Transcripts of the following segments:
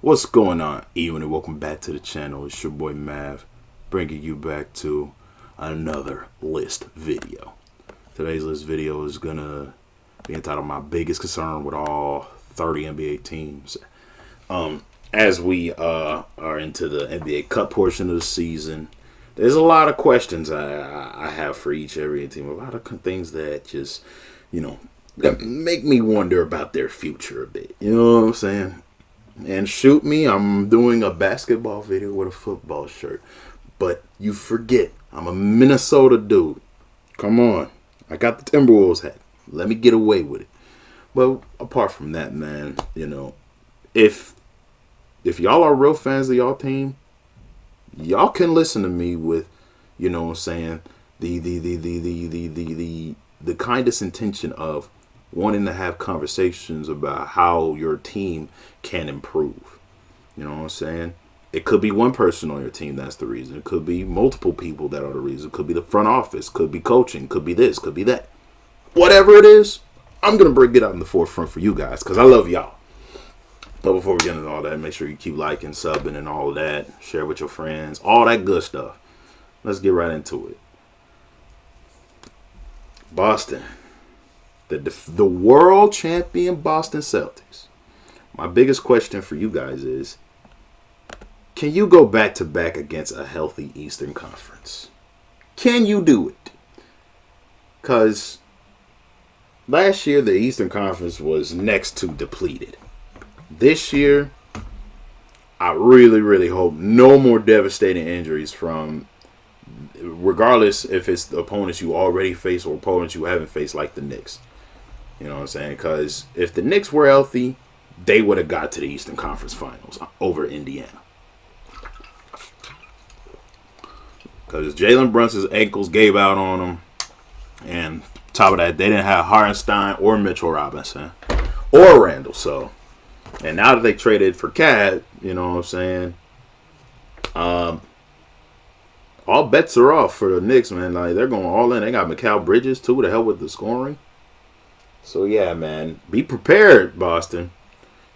What's going on, Ewan, and welcome back to the channel. It's your boy Mav, bringing you back to another list video. Today's list video is gonna be entitled "My Biggest Concern with All 30 NBA Teams." As we are into the NBA Cup portion of the season, there's a lot of questions I have for every team. A lot of things that just, that make me wonder about their future a bit. You know what I'm saying? And shoot me, I'm doing a basketball video with a football shirt. But you forget, I'm a Minnesota dude. Come on. I got the Timberwolves hat. Let me get away with it. But apart from that, man, if y'all are real fans of y'all team, y'all can listen to me with, what I'm saying, the kindest intention of wanting to have conversations about how your team can improve. You know what I'm saying? It could be one person on your team that's the reason. It could be multiple people that are the reason. It could be the front office. Could be coaching. Could be this. Could be that. Whatever it is, I'm going to bring it out in the forefront for you guys because I love y'all. But before we get into all that, make sure you keep liking, subbing, and all of that. Share with your friends. All that good stuff. Let's get right into it. Boston. The world champion Boston Celtics. My biggest question for you guys is, can you go back to back against a healthy Eastern Conference? Can you do it? Because last year the Eastern Conference was next to depleted. This year, I really, really hope no more devastating injuries from, regardless if it's the opponents you already face or opponents you haven't faced, like the Knicks. You know what I'm saying? Because if the Knicks were healthy, they would have got to the Eastern Conference Finals over Indiana. Because Jalen Brunson's ankles gave out on him. And top of that, they didn't have Hartenstein or Mitchell Robinson or Randall. So, and now that they traded for Cat, you know what I'm saying? All bets are off for the Knicks, man. Like, they're going all in. They got Mikal Bridges, too, to help with the scoring. So, yeah, man, be prepared, Boston.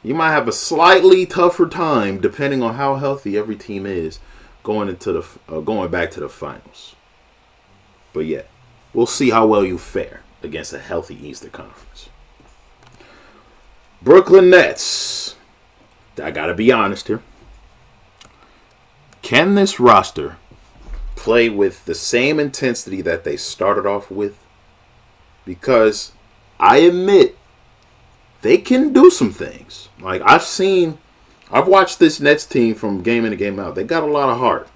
You might have a slightly tougher time depending on how healthy every team is going back to the finals. But, yeah, we'll see how well you fare against a healthy Eastern Conference. Brooklyn Nets. I got to be honest here. Can this roster play with the same intensity that they started off with? Because I admit they can do some things. Like, I've watched this Nets team from game in and game out. They got a lot of heart.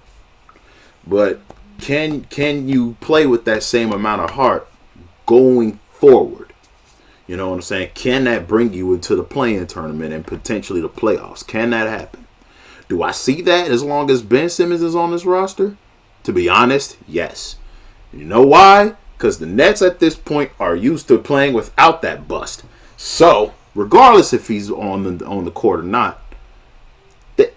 But can you play with that same amount of heart going forward? You know what I'm saying? Can that bring you into the play-in tournament and potentially the playoffs? Can that happen? Do I see that as long as Ben Simmons is on this roster? To be honest, yes. You know why? Because the Nets at this point are used to playing without that bust. So, regardless if he's on the court or not,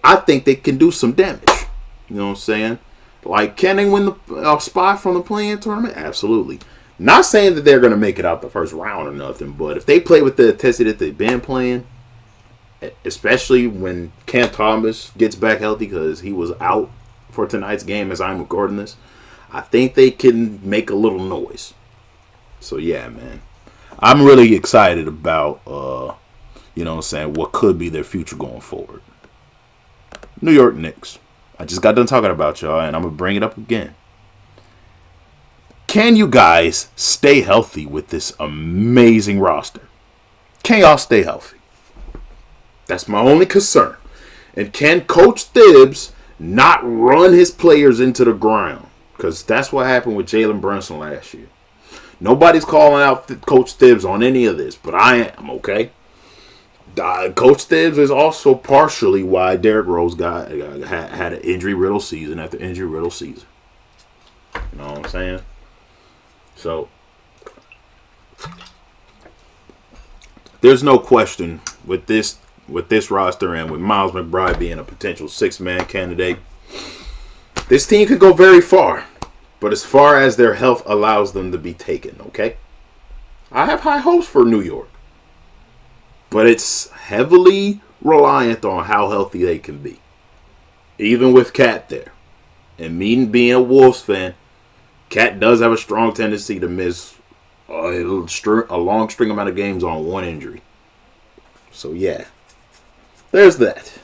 I think they can do some damage. You know what I'm saying? Like, can they win the spot from the play-in tournament? Absolutely. Not saying that they're going to make it out the first round or nothing, but if they play with the intensity that they've been playing, especially when Cam Thomas gets back healthy because he was out for tonight's game as I'm recording this, I think they can make a little noise. So, yeah, man. I'm really excited about, what could be their future going forward. New York Knicks. I just got done talking about y'all, and I'm going to bring it up again. Can you guys stay healthy with this amazing roster? Can y'all stay healthy? That's my only concern. And can Coach Thibs not run his players into the ground? Because that's what happened with Jalen Brunson last year. Nobody's calling out Coach Thibs on any of this, but I am, okay? Coach Thibs is also partially why Derrick Rose had an injury-riddled season after injury-riddled season. You know what I'm saying? So, there's no question with this roster and with Miles McBride being a potential six-man candidate, this team could go very far. But as far as their health allows them to be taken, okay? I have high hopes for New York. But it's heavily reliant on how healthy they can be. Even with Cat there. And me being a Wolves fan, Cat does have a strong tendency to miss a long string amount of games on one injury. So, yeah. There's that.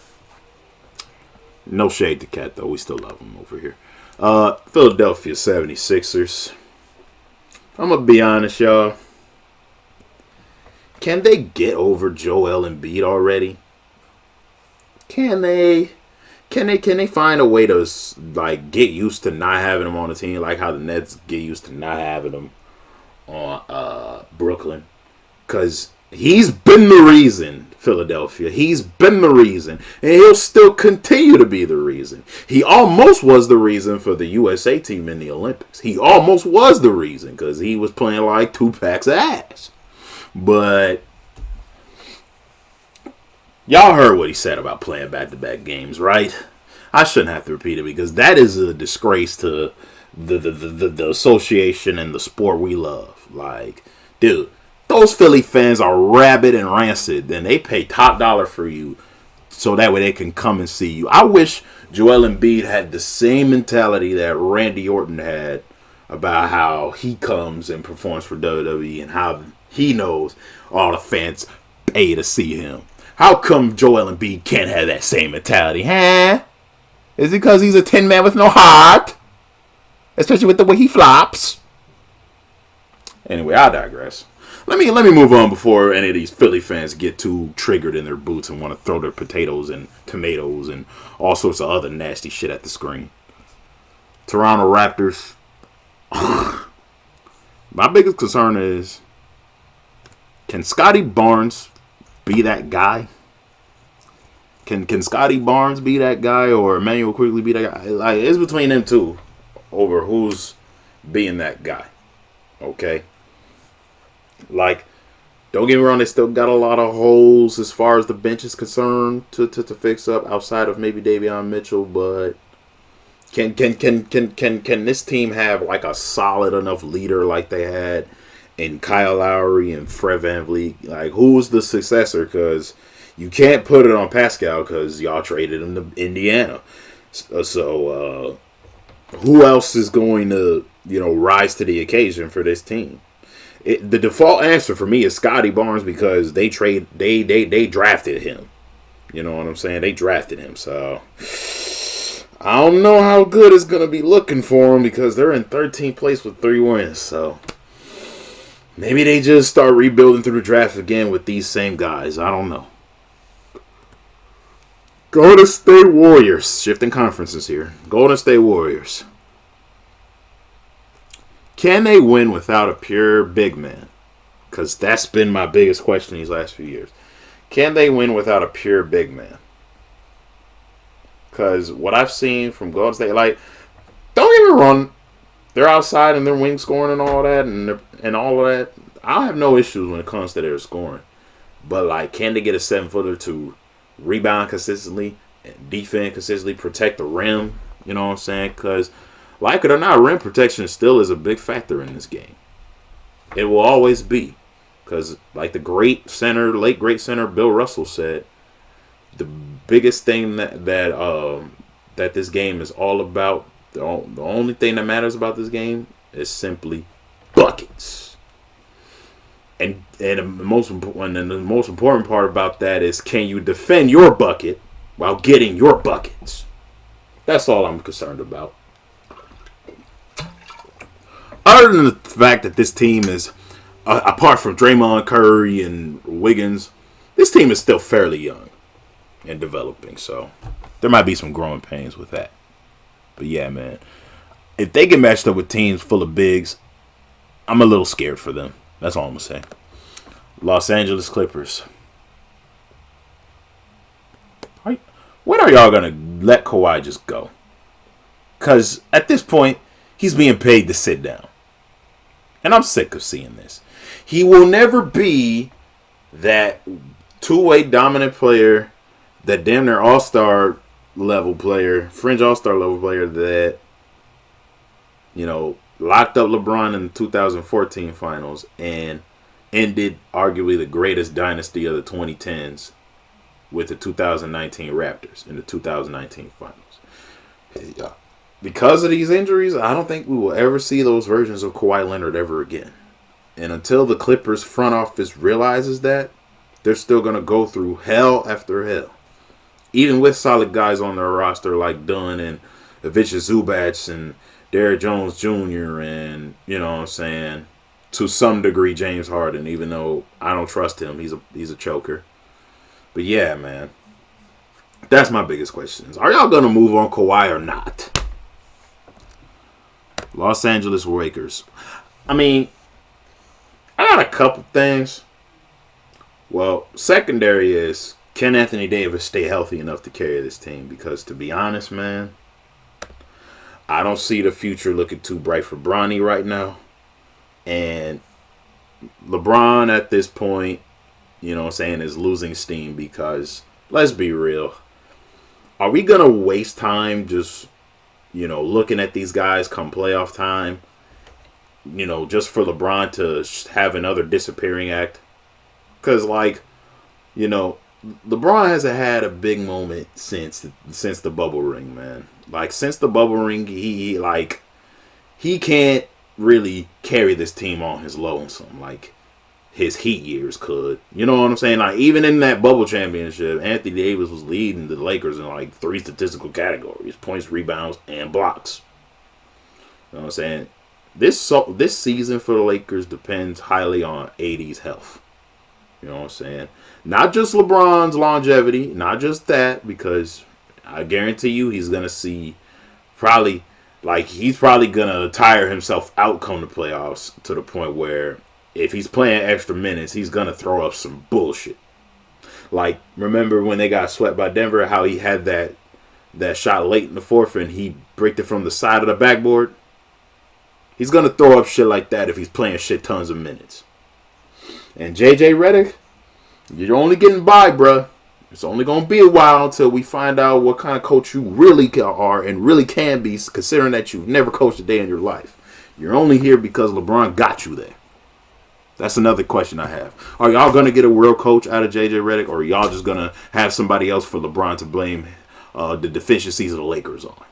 No shade to Cat, though. We still love him over here. Philadelphia 76ers. I'm going to be honest, y'all. Can they get over Joel Embiid already? Can they find a way to like get used to not having him on the team, like how the Nets get used to not having him on Brooklyn? Because he's been the reason, Philadelphia. He's been the reason, and he'll still continue to be the reason. He almost was the reason for the USA team in the Olympics. He almost was the reason because he was playing like Tupac's ass. But y'all heard what he said about playing back-to-back games, right? I shouldn't have to repeat it because that is a disgrace to the association and the sport we love. Like, dude, those Philly fans are rabid and rancid, and they pay top dollar for you so that way they can come and see you. I wish Joel Embiid had the same mentality that Randy Orton had about how he comes and performs for WWE and how he knows all the fans pay to see him. How come Joel Embiid can't have that same mentality, huh? Is it because he's a tin man with no heart? Especially with the way he flops? Anyway, I digress. Let me move on before any of these Philly fans get too triggered in their boots and want to throw their potatoes and tomatoes and all sorts of other nasty shit at the screen. Toronto Raptors. My biggest concern is, can Scotty Barnes be that guy? Can Scotty Barnes be that guy or Emmanuel Quigley be that guy? Like, it's between them two over who's being that guy. Okay? Like, don't get me wrong, they still got a lot of holes as far as the bench is concerned to fix up outside of maybe Davion Mitchell, but can this team have like a solid enough leader like they had in Kyle Lowry and Fred VanVleet? Like, who's the successor? Because you can't put it on Pascal because y'all traded him to Indiana. So who else is going to, rise to the occasion for this team? The default answer for me is Scotty Barnes because they drafted him. You know what I'm saying? They drafted him. So I don't know how good it's going to be looking for them because they're in 13th place with 3 wins. So maybe they just start rebuilding through the draft again with these same guys. I don't know. Golden State Warriors. Shifting conferences here. Golden State Warriors. Can they win without a pure big man? Because that's been my biggest question these last few years. Can they win without a pure big man? Because what I've seen from Golden State, like, don't get me wrong, they're outside and they're wing scoring and all that and all of that. I have no issues when it comes to their scoring. But, like, can they get a 7-footer to rebound consistently and defend consistently, protect the rim? You know what I'm saying? Because, like it or not, rim protection still is a big factor in this game. It will always be. Because, like the late great center Bill Russell said, the biggest thing that this game is all about, the only thing that matters about this game is simply buckets. And the most important part about that is, can you defend your bucket while getting your buckets? That's all I'm concerned about. Other than the fact that this team is, apart from Draymond, Curry, and Wiggins, this team is still fairly young and developing. So there might be some growing pains with that. But yeah, man, if they get matched up with teams full of bigs, I'm a little scared for them. That's all I'm going to say. Los Angeles Clippers. When are y'all going to let Kawhi just go? Because at this point, he's being paid to sit down. And I'm sick of seeing this. He will never be that two-way dominant player, that damn near all-star level player, fringe all-star level player that, locked up LeBron in the 2014 finals and ended arguably the greatest dynasty of the 2010s with the 2019 Raptors in the 2019 finals. Yeah. Because of these injuries, I don't think we will ever see those versions of Kawhi Leonard ever again. And until the Clippers front office realizes that, they're still going to go through hell after hell. Even with solid guys on their roster like Dunn and Ivica Zubac and Derrick Jones Jr. and, you know what I'm saying, to some degree James Harden, even though I don't trust him. He's a choker. But yeah, man. That's my biggest question. Are y'all going to move on Kawhi or not? Los Angeles Lakers. I mean, I got a couple things. Well, secondary is, can Anthony Davis stay healthy enough to carry this team? Because to be honest, man, I don't see the future looking too bright for Bronny right now. And LeBron at this point, you know what I'm saying, is losing steam because, let's be real, are we going to waste time just, you know, looking at these guys come playoff time, you know, just for LeBron to have another disappearing act? Because, like, you know, LeBron hasn't had a big moment since the bubble ring, man. Like, since the bubble ring, he can't really carry this team on his lonesome like his Heat years could. You know what I'm saying? Like, even in that bubble championship, Anthony Davis was leading the Lakers in, like, 3 statistical categories: points, rebounds, and blocks. You know what I'm saying? This season for the Lakers depends highly on AD's health. You know what I'm saying? Not just LeBron's longevity, not just that, because I guarantee you he's going to see he's probably going to tire himself out come the playoffs to the point where if he's playing extra minutes, he's going to throw up some bullshit. Like, remember when they got swept by Denver, how he had that shot late in the fourth and he bricked it from the side of the backboard? He's going to throw up shit like that if he's playing shit tons of minutes. And JJ Redick, you're only getting by, bruh. It's only going to be a while until we find out what kind of coach you really are and really can be, considering that you've never coached a day in your life. You're only here because LeBron got you there. That's another question I have. Are y'all going to get a real coach out of JJ Redick, or are y'all just going to have somebody else for LeBron to blame the deficiencies of the Lakers on?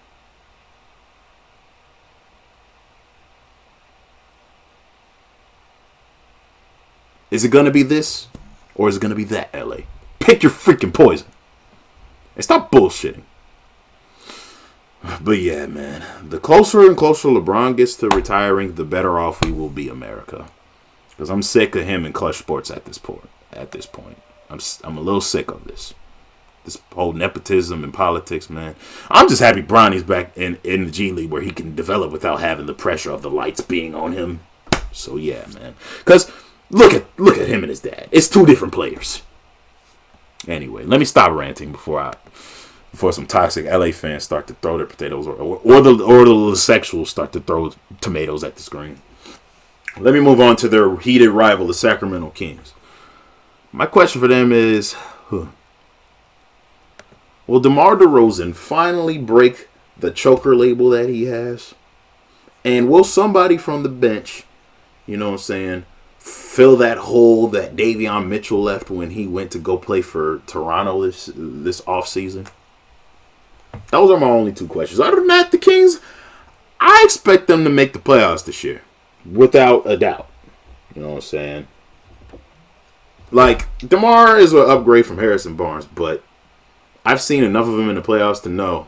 Is it going to be this, or is it going to be that, LA? Pick your freaking poison. And stop bullshitting. But yeah, man. The closer and closer LeBron gets to retiring, the better off we will be, America. Because I'm sick of him in clutch sports at this point. I'm a little sick of this. This whole nepotism and politics, man. I'm just happy Bronny's back in the G League where he can develop without having the pressure of the lights being on him. So yeah, man. Because look at him and his dad. It's two different players. Anyway, let me stop ranting before some toxic LA fans start to throw their potatoes or the sexuals start to throw tomatoes at the screen. Let me move on to their heated rival, the Sacramento Kings. My question for them is, will DeMar DeRozan finally break the choker label that he has? And will somebody from the bench, you know what I'm saying, fill that hole that Davion Mitchell left when he went to go play for Toronto this offseason? Those are my only two questions. Other than that, the Kings, I expect them to make the playoffs this year. Without a doubt. You know what I'm saying? Like, DeMar is an upgrade from Harrison Barnes, but I've seen enough of him in the playoffs to know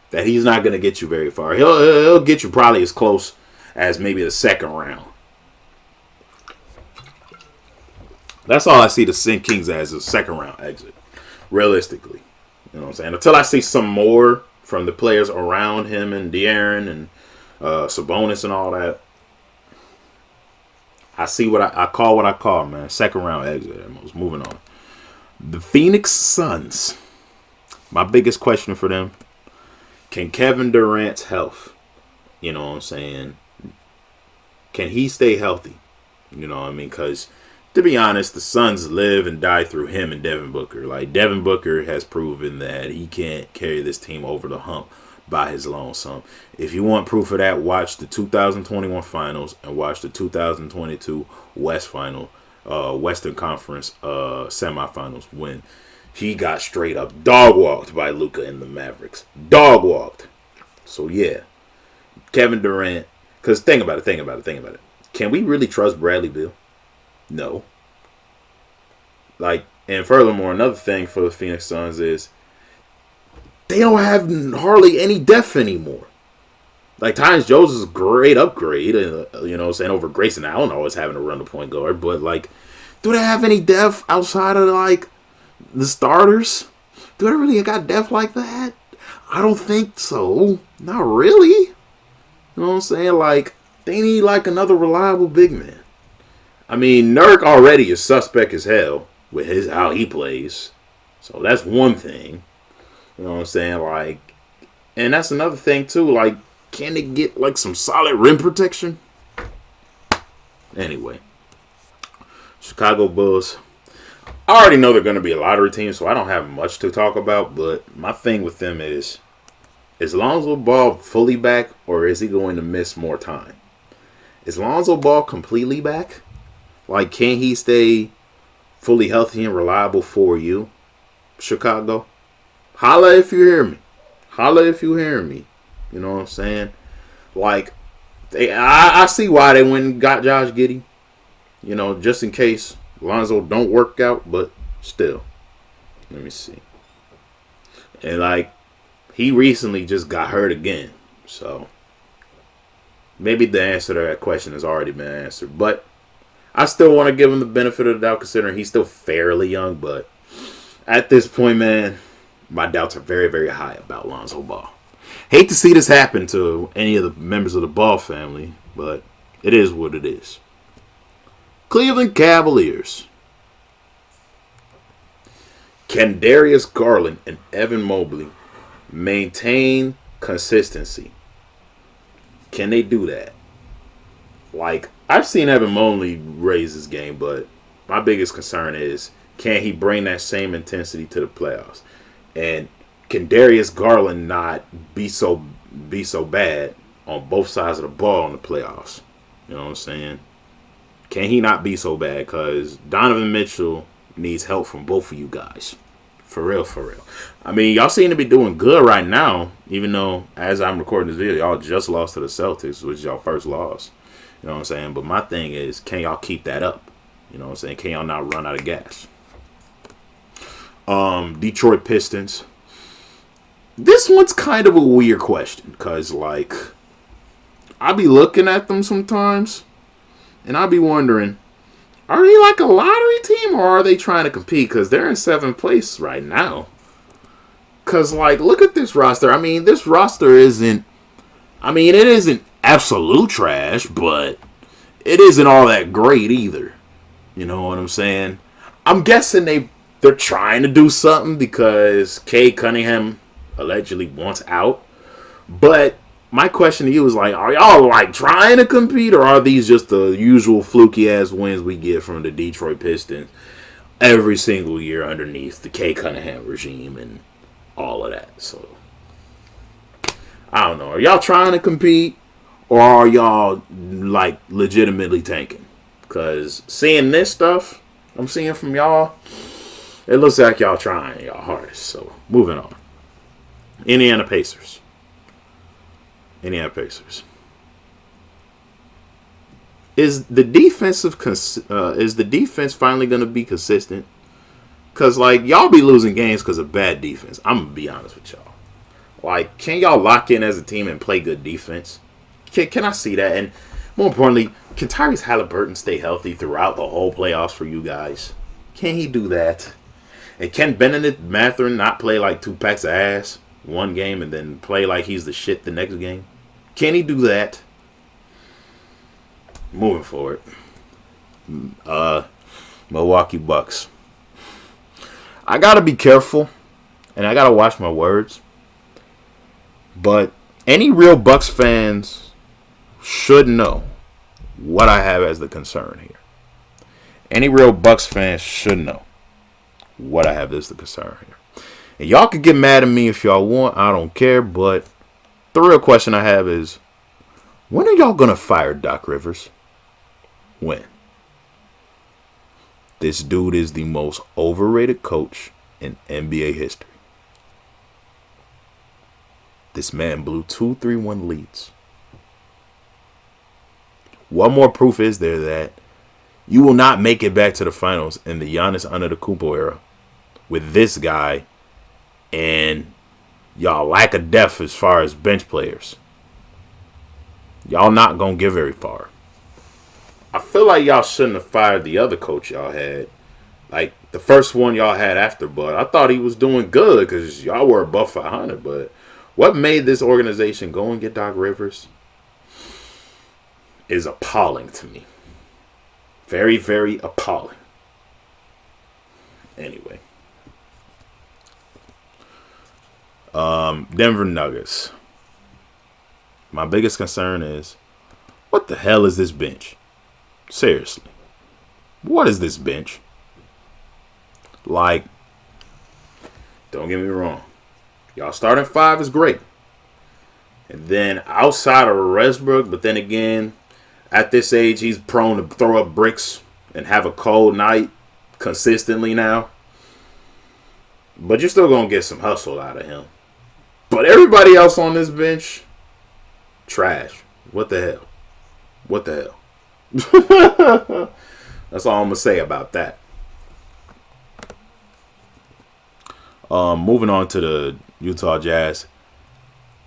that he's not going to get you very far. He'll get you probably as close as maybe the second round. That's all I see the Kings as, a second round exit. Realistically. You know what I'm saying? Until I see some more from the players around him and De'Aaron and Sabonis and all that. I see what I call, man. Second round exit. Almost. Moving on. The Phoenix Suns. My biggest question for them. Can Kevin Durant's health, you know what I'm saying, can he stay healthy? You know what I mean? Because, to be honest, the Suns live and die through him and Devin Booker. Like, Devin Booker has proven that he can't carry this team over the hump by his lonesome. If you want proof of that, watch the 2021 finals and watch the 2022 Western Conference semifinals when He got straight up dog walked by Luka and the Mavericks. Dog walked. So yeah, Kevin Durant. Because think about it. Can we really trust Bradley Beal? No. Like, and furthermore, another thing for the Phoenix Suns is they don't have hardly any depth anymore. Like, Tyus Jones is a great upgrade, over Grayson Allen always having to run the point guard. But, like, do they have any depth outside of, like, the starters? Do they really got depth like that? I don't think so. Not really. You know what I'm saying? Like, they need, like, another reliable big man. I mean, Nurk already is suspect as hell with how he plays. So that's one thing. You know what I'm saying? Like, and that's another thing, too. Like, can they get, like, some solid rim protection? Anyway. Chicago Bulls. I already know they're going to be a lottery team, so I don't have much to talk about. But my thing with them is Lonzo Ball fully back, or is he going to miss more time? Is Lonzo Ball completely back? Like, can he stay fully healthy and reliable for you, Chicago? Holla if you hear me. Holla if you hear me. You know what I'm saying? Like, I see why they went and got Josh Giddey. You know, just in case Lonzo don't work out, but still. Let me see. And, like, he recently just got hurt again. So, maybe the answer to that question has already been answered. But I still want to give him the benefit of the doubt, considering he's still fairly young. But at this point, man, my doubts are very, very high about Lonzo Ball. Hate to see this happen to any of the members of the Ball family, but it is what it is. Cleveland Cavaliers. Can Darius Garland and Evan Mobley maintain consistency? Can they do that? Like, I've seen Evan Mobley raise his game, but my biggest concern is, can he bring that same intensity to the playoffs? And can Darius Garland not be so bad on both sides of the ball in the playoffs? You know what I'm saying? Can he not be so bad? Because Donovan Mitchell needs help from both of you guys. For real, for real. I mean, y'all seem to be doing good right now, even though, as I'm recording this video, y'all just lost to the Celtics, which is y'all first loss. You know what I'm saying? But my thing is, can y'all keep that up? You know what I'm saying? Can y'all not run out of gas? Detroit Pistons. This one's kind of a weird question, because, like, I be looking at them sometimes, and I be wondering, are they like a lottery team, or are they trying to compete? Because they're in 7th place right now. Because, like, look at this roster. I mean, this roster isn't, it isn't absolute trash, but it isn't all that great either. You know what I'm saying? I'm guessing they're trying to do something because Cade Cunningham allegedly wants out. But my question to you is, like, are y'all, like, trying to compete, or are these just the usual fluky ass wins we get from the Detroit Pistons every single year underneath the Cade Cunningham regime and all of that? So I don't know. Are y'all trying to compete, or are y'all, like, legitimately tanking? Because seeing this stuff I'm seeing from y'all, it looks like y'all trying y'all hardest. So moving on. Indiana Pacers. Is the defense finally going to be consistent? Because, like, y'all be losing games because of bad defense. I'm going to be honest with y'all. Like, can y'all lock in as a team and play good defense? Can I see that? And more importantly, can Tyrese Halliburton stay healthy throughout the whole playoffs for you guys? Can he do that? And can Benedict Mathurin not play like 2 packs of ass one game and then play like he's the shit the next game? Can he do that? Moving forward. Milwaukee Bucks. I gotta be careful, and I gotta watch my words. But any real Bucks fans should know what I have as the concern here. Any real Bucks fans should know what I have as the concern here. And y'all can get mad at me if y'all want. I don't care. But the real question I have is, when are y'all going to fire Doc Rivers? When? This dude is the most overrated coach in NBA history. This man blew 2-3-1 leads. What more proof is there that you will not make it back to the finals in the Giannis Antetokounmpo era with this guy and y'all lack of depth as far as bench players? Y'all not going to get very far. I feel like y'all shouldn't have fired the other coach y'all had. Like, the first one y'all had after Bud. I thought he was doing good because y'all were above 500. But what made this organization go and get Doc Rivers is appalling to me. Very, very appalling. Anyway. Denver Nuggets. My biggest concern is, what the hell is this bench? Seriously. What is this bench? Like, don't get me wrong. Y'all starting 5 is great. And then outside of Westbrook, but then again, at this age, he's prone to throw up bricks and have a cold night consistently now. But you're still going to get some hustle out of him. But everybody else on this bench, trash. What the hell? What the hell? That's all I'm going to say about that. Moving on to the Utah Jazz.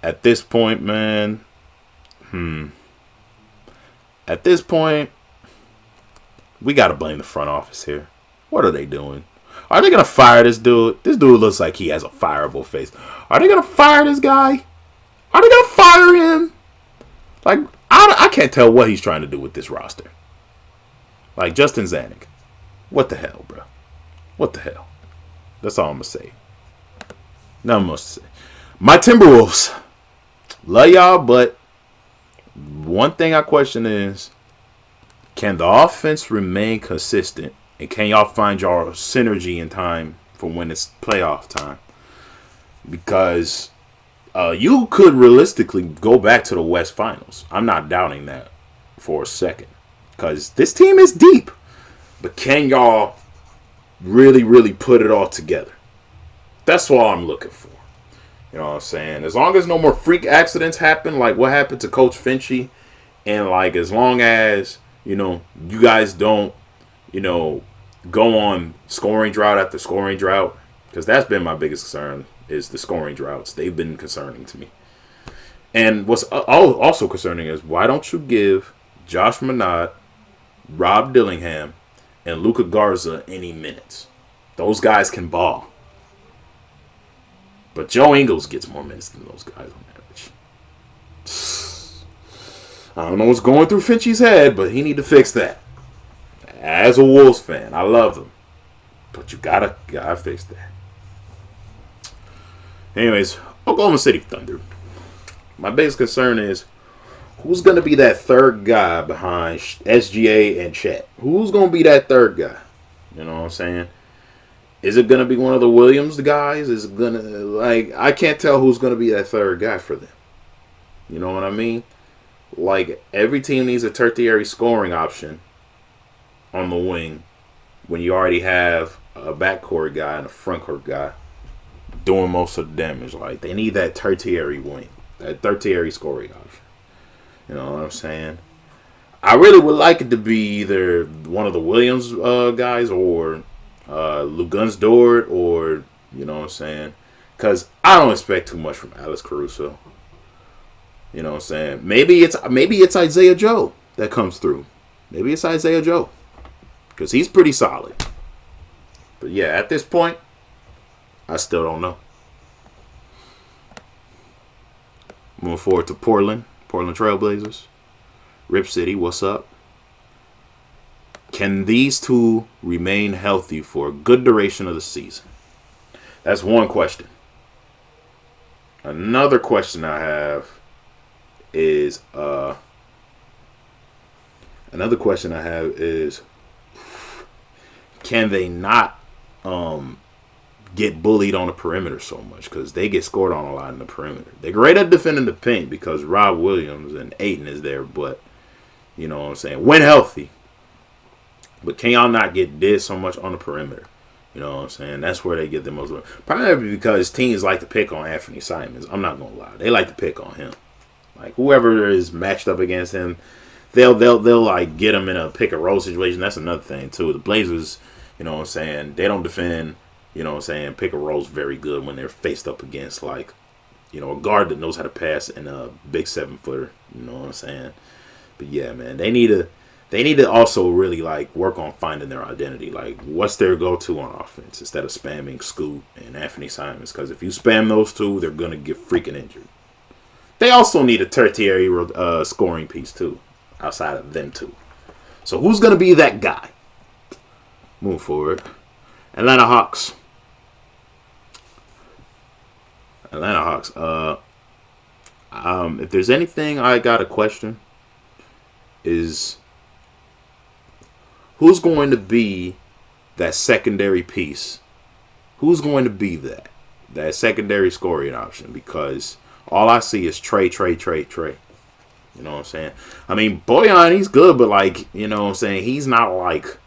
At this point, man, at this point, we got to blame the front office here. What are they doing? Are they going to fire this dude? This dude looks like he has a fireable face. Are they going to fire this guy? Are they going to fire him? Like, I can't tell what he's trying to do with this roster. Like, Justin Zanuck. What the hell, bro? What the hell? That's all I'm going to say. Nothing much to say. My Timberwolves. Love y'all, but one thing I question is, can the offense remain consistent? And can y'all find y'all synergy in time for when it's playoff time? Because you could realistically go back to the West Finals. I'm not doubting that for a second. Because this team is deep. But can y'all really, really put it all together? That's all I'm looking for. You know what I'm saying? As long as no more freak accidents happen, like what happened to Coach Finchie, and like as long as, you know, you guys don't, you know, go on scoring drought after scoring drought, because that's been my biggest concern, is the scoring droughts. They've been concerning to me. And what's also concerning is, why don't you give Josh Minot, Rob Dillingham, and Luka Garza any minutes? Those guys can ball. But Joe Ingles gets more minutes than those guys on average. I don't know what's going through Finchie's head, but he need to fix that. As a Wolves fan, I love them, but you gotta fix that. Anyways, Oklahoma City Thunder. My biggest concern is, who's gonna be that third guy behind SGA and Chet? Who's gonna be that third guy? You know what I'm saying? Is it going to be one of the Williams guys? Is it going to, like, I can't tell who's going to be that third guy for them. You know what I mean? Like, every team needs a tertiary scoring option on the wing when you already have a backcourt guy and a frontcourt guy doing most of the damage. Like, they need that tertiary wing, that tertiary scoring option. You know what I'm saying? I really would like it to be either one of the Williams guys or Luguntz Dort, or, you know what I'm saying? Because I don't expect too much from Alex Caruso. You know what I'm saying? Maybe it's Isaiah Joe that comes through. Maybe it's Isaiah Joe, because he's pretty solid. But yeah, at this point, I still don't know. Moving forward to Portland Trailblazers. Rip City, what's up? Can these two remain healthy for a good duration of the season? That's one question. Another question I have is can they not get bullied on the perimeter so much? Because they get scored on a lot in the perimeter. They're great at defending the paint because Rob Williams and Ayton is there, but you know what I'm saying, when healthy. But can y'all not get did so much on the perimeter? You know what I'm saying? That's where they get the most. Probably because teams like to pick on Anthony Simons. I'm not gonna lie, they like to pick on him. Like whoever is matched up against him, they'll like get him in a pick and roll situation. That's another thing too. The Blazers, you know what I'm saying? They don't defend. You know what I'm saying? Pick and rolls very good when they're faced up against like, you know, a guard that knows how to pass and a big 7-footer. You know what I'm saying? But yeah, man, they need to also really like work on finding their identity. Like, what's their go-to on offense instead of spamming Scoot and Anthony Simons? Because if you spam those two, they're gonna get freaking injured. They also need a tertiary scoring piece too, outside of them two. So who's gonna be that guy? Move forward. Atlanta Hawks. If there's anything I got a question is who's going to be that secondary piece? Who's going to be that secondary scoring option? Because all I see is Trey. You know what I'm saying? I mean, Bojan, he's good, but like, you know what I'm saying? He's not like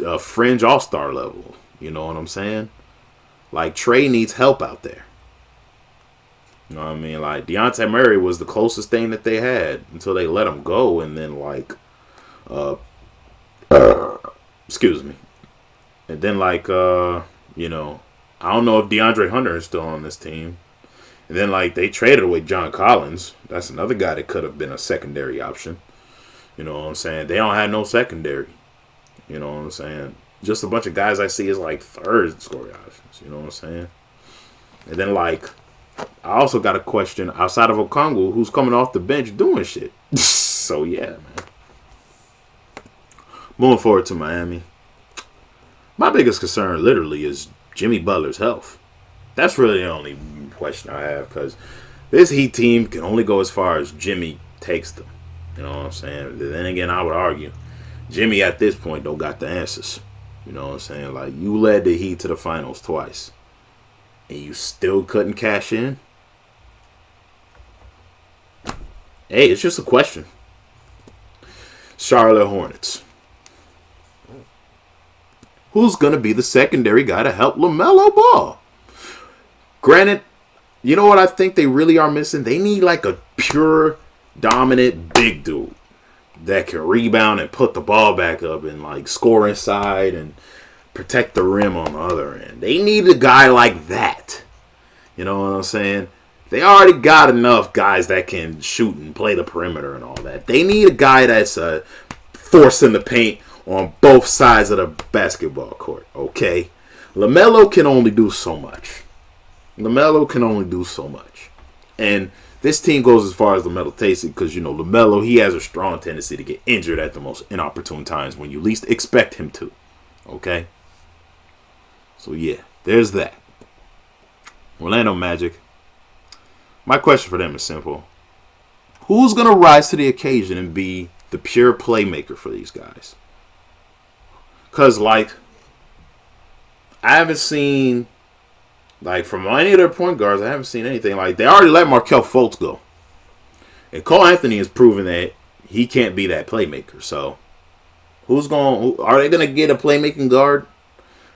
a fringe all-star level. You know what I'm saying? Like, Trey needs help out there. You know what I mean? Like, Dejounte Murray was the closest thing that they had until they let him go. And then, like, excuse me. And then, like, you know, I don't know if DeAndre Hunter is still on this team. And then, like, they traded away John Collins. That's another guy that could have been a secondary option. You know what I'm saying? They don't have no secondary. You know what I'm saying? Just a bunch of guys I see as, like, third scoring options. You know what I'm saying? And then, like, I also got a question outside of Okongwu, who's coming off the bench doing shit. So, yeah, man. Moving forward to Miami. My biggest concern, literally, is Jimmy Butler's health. That's really the only question I have, because this Heat team can only go as far as Jimmy takes them. You know what I'm saying? Then again, I would argue Jimmy at this point don't got the answers. You know what I'm saying? Like, you led the Heat to the finals twice, and you still couldn't cash in? Hey, it's just a question. Charlotte Hornets. Who's going to be the secondary guy to help LaMelo Ball? Granted, you know what I think they really are missing? They need like a pure, dominant big dude that can rebound and put the ball back up and like score inside and protect the rim on the other end. They need a guy like that. You know what I'm saying? They already got enough guys that can shoot and play the perimeter and all that. They need a guy that's forcing the paint on both sides of the basketball court, okay? LaMelo can only do so much. And this team goes as far as LaMelo takes it because, you know, LaMelo, he has a strong tendency to get injured at the most inopportune times when you least expect him to, okay? So, yeah, there's that. Orlando Magic. My question for them is simple. Who's going to rise to the occasion and be the pure playmaker for these guys? Because, like, I haven't seen, like, from any of their point guards, I haven't seen anything. Like, they already let Markelle Fultz go. And Cole Anthony has proven that he can't be that playmaker. So, are they going to get a playmaking guard?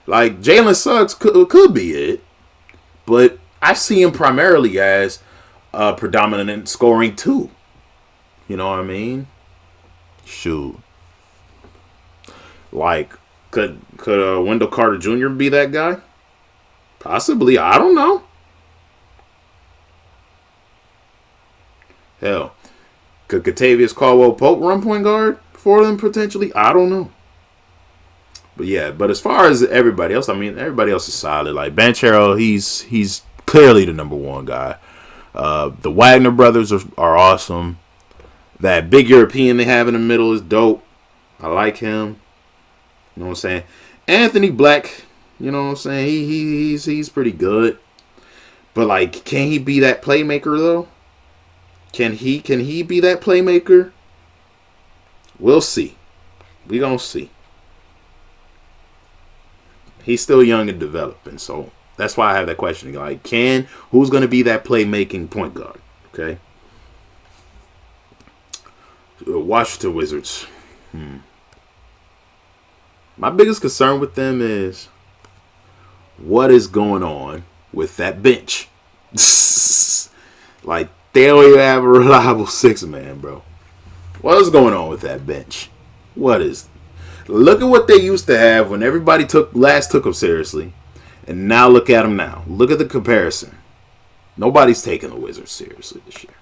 Like, Jalen Suggs could be it. But I see him primarily as a predominant scoring two. You know what I mean? Shoot. Like, could Wendell Carter Jr. be that guy? Possibly. I don't know. Hell, could Kentavious Caldwell-Pope run point guard for them potentially? I don't know. But yeah, but as far as everybody else, I mean, everybody else is solid. Like Banchero, he's clearly the number one guy. The Wagner brothers are awesome. That big European they have in the middle is dope. I like him. You know what I'm saying? Anthony Black, you know what I'm saying? He's pretty good. But like, can he be that playmaker though? Can he be that playmaker? We'll see. We gonna see. He's still young and developing, so that's why I have that question. Like, who's gonna be that playmaking point guard? Okay. Washington Wizards. My biggest concern with them is what is going on with that bench? Like, they don't even have a reliable six man, bro. What is going on with that bench? What is? Look at what they used to have when everybody took them seriously, and now look at them now. Look at the comparison. Nobody's taking the Wizards seriously this year.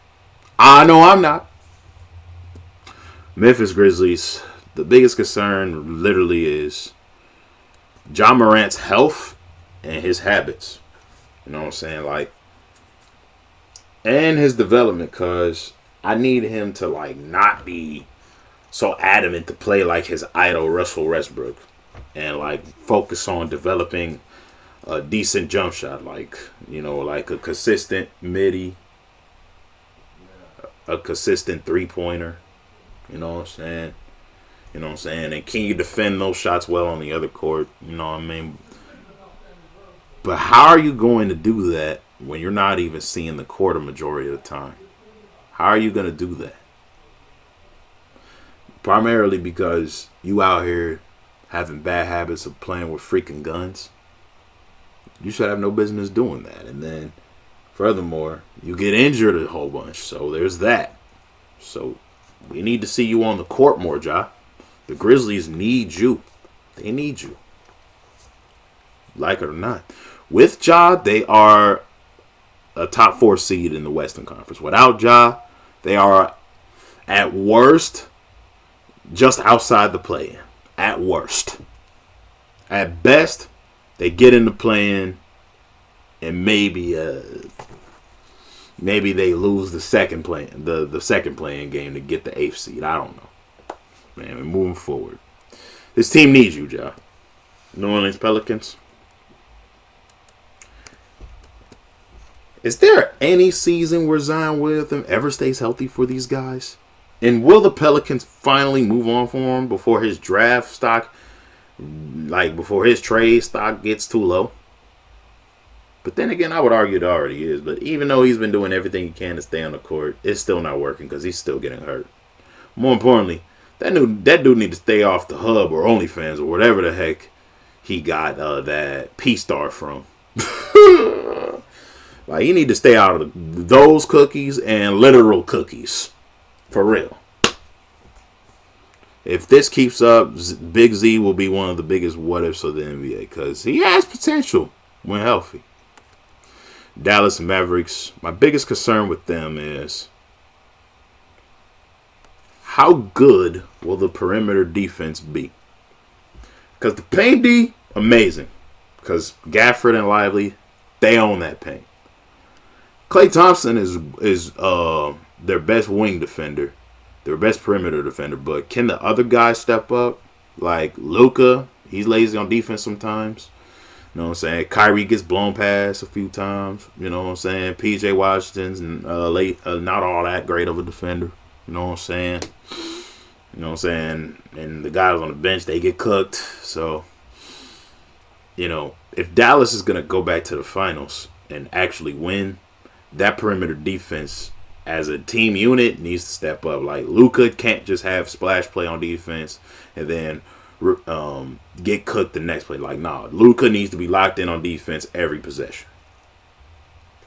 I know I'm not. Memphis Grizzlies. The biggest concern literally is Ja Morant's health and his habits. You know what I'm saying? Like, and his development, because I need him to, like, not be so adamant to play like his idol Russell Westbrook and, like, focus on developing a decent jump shot, like, you know, like a consistent midi, a consistent three-pointer. You know what I'm saying? You know what I'm saying? And can you defend those shots well on the other court? You know what I mean? But how are you going to do that when you're not even seeing the court a majority of the time? How are you going to do that? Primarily because you out here having bad habits of playing with freaking guns. You should have no business doing that. And then, furthermore, you get injured a whole bunch. So there's that. So we need to see you on the court more, Ja. The Grizzlies need you. They need you. Like it or not. With Ja, they are a top 4 seed in the Western Conference. Without Ja, they are at worst just outside the play-in. At worst. At best, they get in the play-in and maybe they lose the second play-in, the second play-in game to get the 8th seed. I don't know. Man, we're moving forward. This team needs you, Ja. New Orleans Pelicans. Is there any season where Zion Williamson ever stays healthy for these guys? And will the Pelicans finally move on for him before his draft stock, like before his trade stock gets too low? But then again, I would argue it already is. But even though he's been doing everything he can to stay on the court, it's still not working because he's still getting hurt. More importantly, that dude need to stay off the Hub or OnlyFans or whatever the heck he got that P-Star from. Like, you need to stay out of those cookies and literal cookies. For real. If this keeps up, Big Z will be one of the biggest what-ifs of the NBA because he has potential when healthy. Dallas Mavericks, my biggest concern with them is how good will the perimeter defense be? Because the paint D, amazing. Because Gafford and Lively, they own that paint. Klay Thompson is their best wing defender, their best perimeter defender. But can the other guys step up? Like Luka, he's lazy on defense sometimes. You know what I'm saying? Kyrie gets blown past a few times. You know what I'm saying? PJ Washington's not all that great of a defender. You know what I'm saying? You know what I'm saying? And the guys on the bench, they get cooked. So, you know, if Dallas is going to go back to the finals and actually win, that perimeter defense as a team unit needs to step up. Like, Luka can't just have splash play on defense and then get cooked the next play. Like, nah, Luka needs to be locked in on defense every possession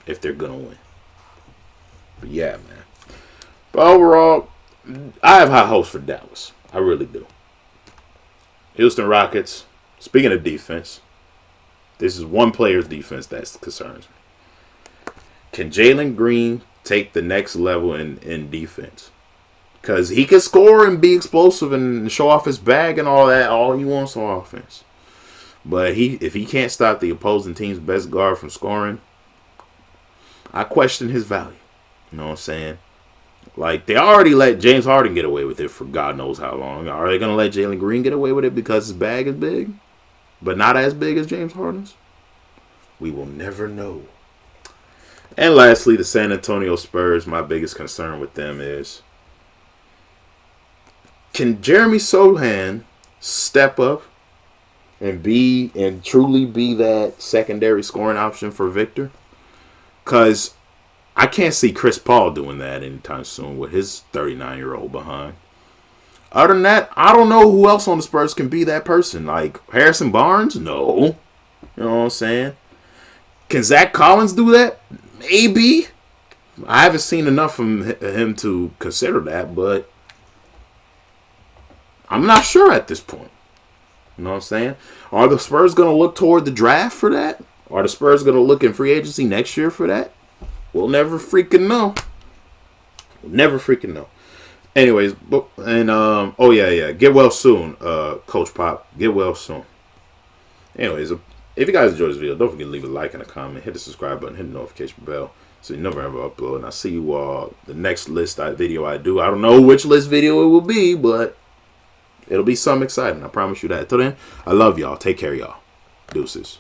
if they're going to win. But yeah, man. But overall, I have high hopes for Dallas. I really do. Houston Rockets, speaking of defense, this is one player's defense that concerns me. Can Jalen Green take the next level in defense? Because he can score and be explosive and show off his bag and all that. All he wants on offense. But if he can't stop the opposing team's best guard from scoring, I question his value. You know what I'm saying? Like, they already let James Harden get away with it for God knows how long. Are they going to let Jalen Green get away with it because his bag is big? But not as big as James Harden's? We will never know. And lastly, the San Antonio Spurs, my biggest concern with them is, can Jeremy Sohan step up and truly be that secondary scoring option for Victor? Because I can't see Chris Paul doing that anytime soon with his 39-year-old behind. Other than that, I don't know who else on the Spurs can be that person. Like Harrison Barnes? No. You know what I'm saying? Can Zach Collins do that? Maybe. I haven't seen enough from him to consider that, but I'm not sure at this point. You know what I'm saying? Are the Spurs going to look toward the draft for that? Are the Spurs going to look in free agency next year for that? We'll never freaking know. We'll never freaking know. Anyways, oh yeah, get well soon, Coach Pop. Get well soon. Anyways, if you guys enjoyed this video, don't forget to leave a like and a comment, hit the subscribe button, hit the notification bell, so you never ever upload. And I'll see you all the next video I do. I don't know which list video it will be, but it'll be something exciting. I promise you that. Till then, I love y'all. Take care, y'all. Deuces.